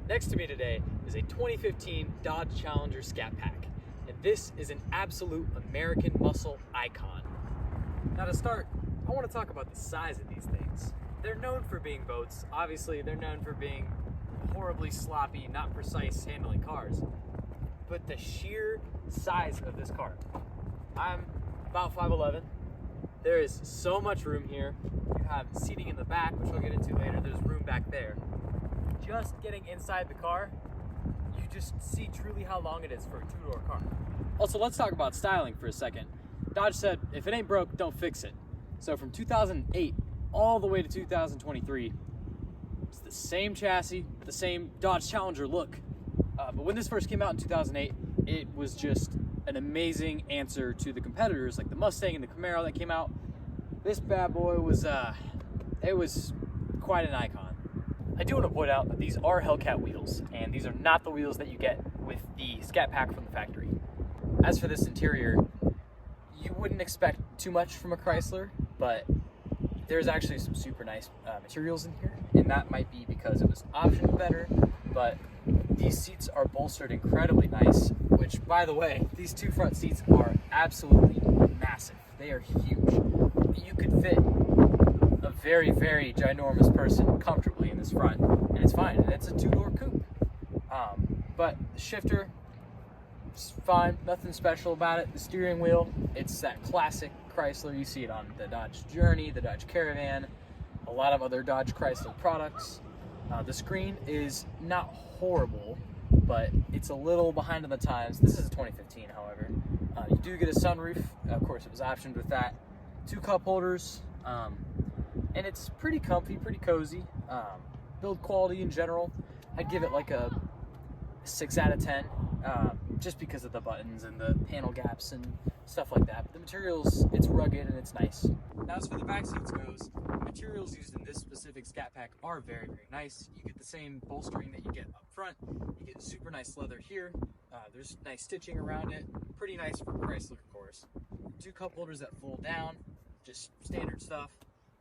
Next to me today is a 2015 Dodge Challenger Scat Pack, and this is an absolute American muscle icon. Now to start, I want to talk about the size of these things. They're known for being boats. Obviously, they're known for being horribly sloppy, not precise handling cars. But the sheer size of this car. I'm about 5'11". There is so much room here. You have seating in the back, which we'll get into later. There's room back there. Just getting inside the car, you just see truly how long it is for a two-door car. Also, let's talk about styling for a second. Dodge said, if it ain't broke, don't fix it. So from 2008 all the way to 2023, it's the same chassis, the same Dodge Challenger look. But when this first came out in 2008, it was just an amazing answer to the competitors like the Mustang and the Camaro that came out. This bad boy was, it was quite an icon. I do want to point out that these are Hellcat wheels, and these are not the wheels that you get with the Scat Pack from the factory. As for this interior, you wouldn't expect too much from a Chrysler, but there's actually some super nice materials in here, and that might be because it was optioned better, but these seats are bolstered incredibly nice, which, by the way, these two front seats are absolutely massive. They are huge. You could fit a very, very ginormous person comfortably in this front, and it's fine, and it's a two-door coupe. But the shifter, it's fine, nothing special about it. The steering wheel, it's that classic Chrysler. You see it on the Dodge Journey, the Dodge Caravan, a lot of other Dodge Chrysler products. The screen is not horrible, but it's a little behind on the times. This is a 2015, however. You do get a sunroof. Of course, it was optioned with that. 2 cup holders, and it's pretty comfy, pretty cozy. Build quality in general, I'd give it like a 6 out of 10, just because of the buttons and the panel gaps and stuff like that. But the materials, it's rugged and it's nice. Now as for the back seats goes, the materials used in this specific Scat Pack are very, very nice. You get the same bolstering that you get up front. You get super nice leather here. There's nice stitching around it. Pretty nice for Chrysler, of course. 2 cup holders that fold down, just standard stuff.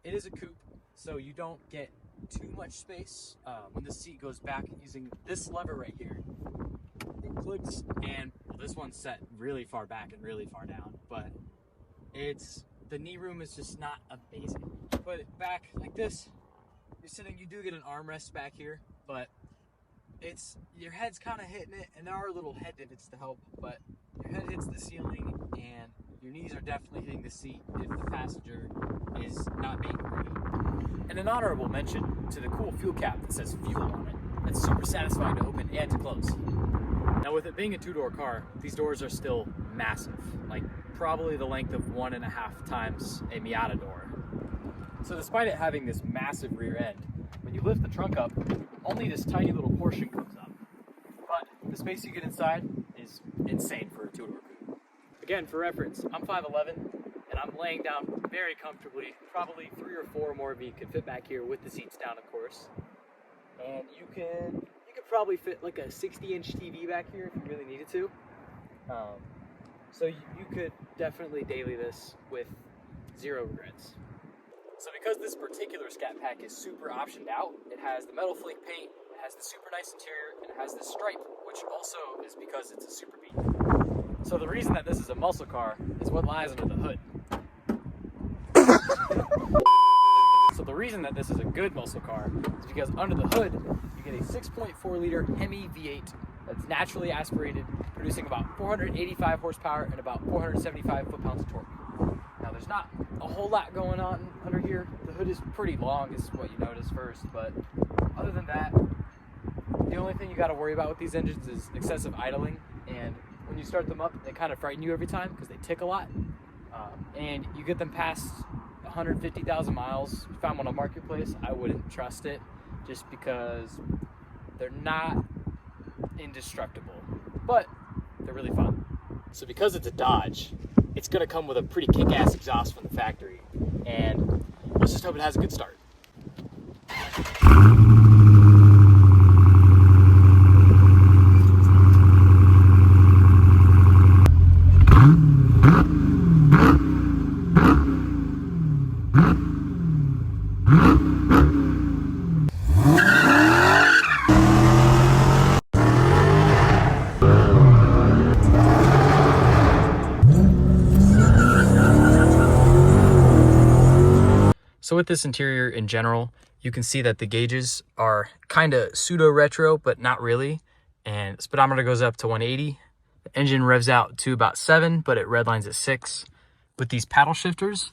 It is a coupe, so you don't get too much space. When the seat goes back using this lever right here, it clicks, and well, this one's set really far back and really far down, but the knee room is just not amazing. Put it back like this, you're sitting, you do get an armrest back here, but your head's kind of hitting it, and there are little head divots to help, but your head hits the ceiling and your knees are definitely hitting the seat if the passenger is not being great. And an honorable mention to the cool fuel cap that says fuel on it. That's super satisfying to open and to close. Now with it being a 2-door car, these doors are still massive, like probably the length of 1.5 times a Miata door. So despite it having this massive rear end, when you lift the trunk up, only this tiny little portion comes up. But the space you get inside is insane for a 2-door coupe. Again, for reference, I'm 5'11", and I'm laying down very comfortably. Probably 3 or 4 more of you could fit back here with the seats down, of course. And you could probably fit like a 60-inch TV back here if you really needed to. So you could definitely daily this with 0 regrets. So because this particular Scat Pack is super optioned out, it has the metal flake paint, it has the super nice interior, and it has this stripe, which also is because it's a Super Beat. So the reason that this is a muscle car is what lies under the hood. So the reason that this is a good muscle car is because under the hood, you get a 6.4 liter Hemi V8 that's naturally aspirated, producing about 485 horsepower and about 475 foot-pounds of torque. Now there's not a whole lot going on under here. The hood is pretty long is what you notice first, but other than that, the only thing you got to worry about with these engines is excessive idling, and when you start them up, they kind of frighten you every time because they tick a lot, and you get them past 150,000 miles. If you found one on Marketplace, I wouldn't trust it just because they're not indestructible, but they're really fun. So because it's a Dodge, it's going to come with a pretty kick-ass exhaust from the factory, and let's just hope it has a good start. So with this interior in general, you can see that the gauges are kind of pseudo retro, but not really. And speedometer goes up to 180. The engine revs out to about 7, but it redlines at 6. With these paddle shifters,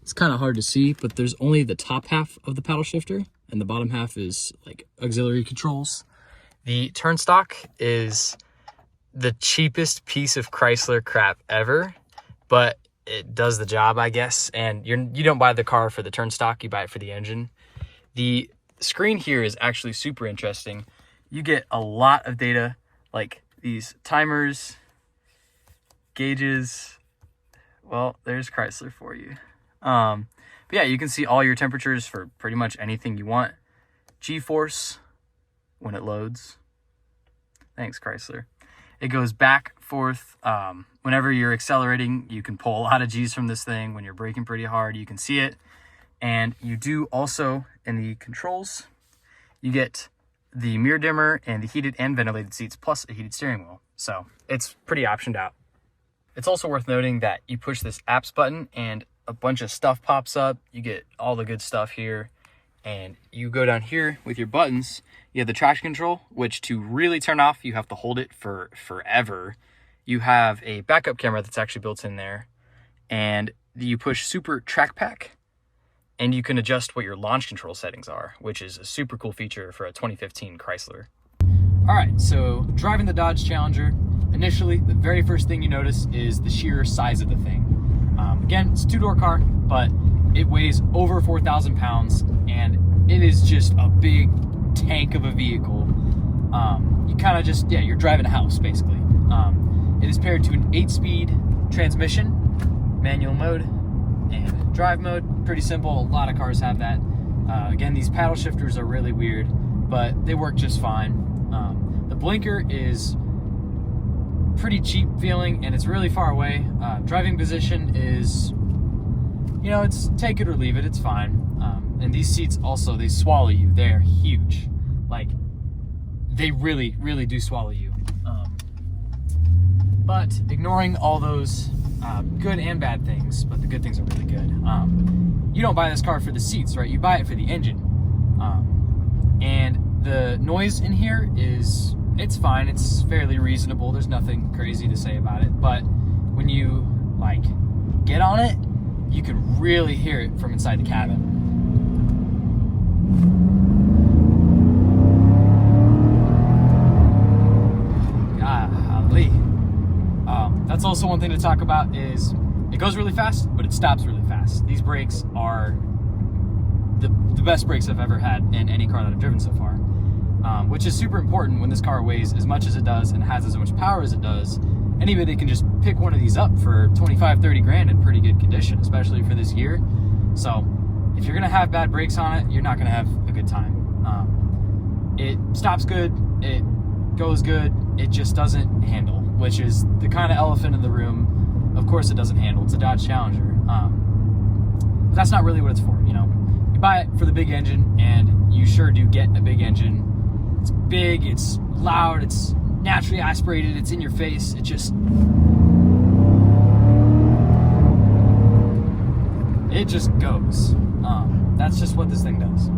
it's kind of hard to see, but there's only the top half of the paddle shifter and the bottom half is like auxiliary controls. The turnstock is the cheapest piece of Chrysler crap ever, but it does the job, I guess. And you don't buy the car for the turnstock, you buy it for the engine. The screen here is actually super interesting. You get a lot of data, like these timers, gauges. Well, there's Chrysler for you. But yeah, you can see all your temperatures for pretty much anything you want. G-force when it loads. Thanks, Chrysler. It goes back, forth. Whenever you're accelerating, you can pull a lot of G's from this thing. When you're braking pretty hard, you can see it. And you do also, in the controls, you get the mirror dimmer and the heated and ventilated seats, plus a heated steering wheel. So it's pretty optioned out. It's also worth noting that you push this apps button and a bunch of stuff pops up. You get all the good stuff here. And you go down here with your buttons. You have the traction control, which to really turn off, you have to hold it for forever. You have a backup camera that's actually built in there. And you push Super Track Pack. And you can adjust what your launch control settings are, which is a super cool feature for a 2015 Chrysler. All right, so driving the Dodge Challenger, initially, the very first thing you notice is the sheer size of the thing. Again, it's a two-door car, but it weighs over 4,000 pounds, and it is just a big tank of a vehicle. You kind of just, you're driving a house, basically. It is paired to an 8-speed transmission, manual mode, and drive mode. Pretty simple, a lot of cars have that. Again, these paddle shifters are really weird, but they work just fine. The blinker is pretty cheap feeling, and it's really far away. Driving position is, it's take it or leave it, it's fine. And these seats also, they swallow you. They're huge. Like, they really, really do swallow you. But ignoring all those good and bad things, but the good things are really good. You don't buy this car for the seats, right? You buy it for the engine. And the noise in here it's fine. It's fairly reasonable. There's nothing crazy to say about it. But when you get on it, you can really hear it from inside the cabin. Golly. That's also one thing to talk about is it goes really fast, but it stops really fast. These brakes are the best brakes I've ever had in any car that I've driven so far, which is super important when this car weighs as much as it does and has as much power as it does. Anybody can just pick one of these up for 25, 30 grand in pretty good condition, especially for this year. So if you're gonna have bad brakes on it, you're not gonna have a good time. It stops good, it goes good, it just doesn't handle, which is the kind of elephant in the room. Of course it doesn't handle, it's a Dodge Challenger. But that's not really what it's for, You buy it for the big engine, and you sure do get a big engine. It's big, it's loud, it's naturally aspirated, it's in your face, it just goes. That's just what this thing does.